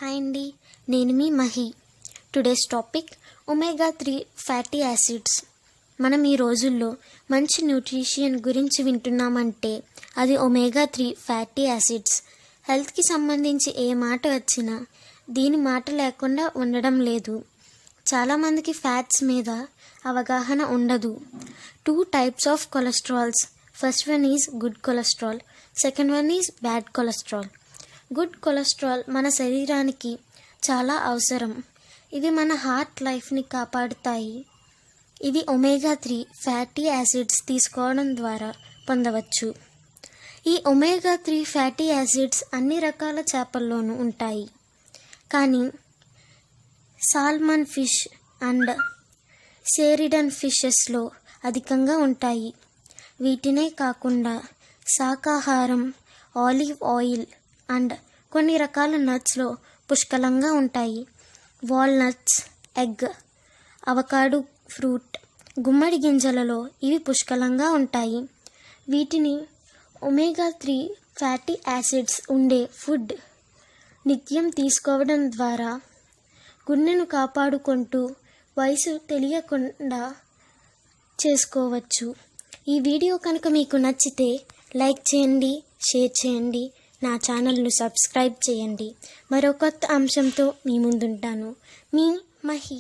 Hi అండి, నేను మీ Mahi. Today's topic omega 3 fatty acids. మనం ఈ రోజుల్లో మంచి న్యూట్రిషన్ గురించి వింటున్నామంటే అది ఒమేగా 3 ఫ్యాటీ యాసిడ్స్. హెల్త్కి సంబంధించి ఏ మాట వచ్చినా దీని మాట లేకుండా ఉండడం లేదు. చాలామందికి ఫ్యాట్స్ మీద అవగాహన ఉండదు. 2 types of cholesterols. First one is good cholesterol, second one is bad cholesterol. Good cholesterol మన శరీరానికి చాలా అవసరం. ఇవి మన హార్ట్ లైఫ్ని కాపాడుతాయి. ఇవి ఒమేగా 3 ఫ్యాటీ యాసిడ్స్ తీసుకోవడం ద్వారా పొందవచ్చు. ఈ ఒమేగా 3 ఫ్యాటీ యాసిడ్స్ అన్ని రకాల చేపల్లోనూ ఉంటాయి, కానీ సాల్మన్ ఫిష్ అండ్ సేరిడన్ ఫిషెస్లో అధికంగా ఉంటాయి. వీటినే కాకుండా శాకాహారం, ఆలివ్ ఆయిల్ అండ్ కొన్ని రకాల నట్స్లో పుష్కలంగా ఉంటాయి. వాల్నట్స్, ఎగ్, అవకాడో ఫ్రూట్, గుమ్మడి గింజలలో ఇవి పుష్కలంగా ఉంటాయి. వీటిని ఒమేగా 3 ఫ్యాటీ యాసిడ్స్ ఉండే ఫుడ్ నిత్యం తీసుకోవడం ద్వారా గుండెను కాపాడుకుంటూ వయసు తెలియకుండా చేసుకోవచ్చు. ఈ వీడియో కనుక మీకు నచ్చితే లైక్ చేయండి, షేర్ చేయండి, నా ఛానల్ను సబ్స్క్రైబ్ చేయండి. మరో కొత్త అంశంతో మీ ముందుంటాను. మీ మహి.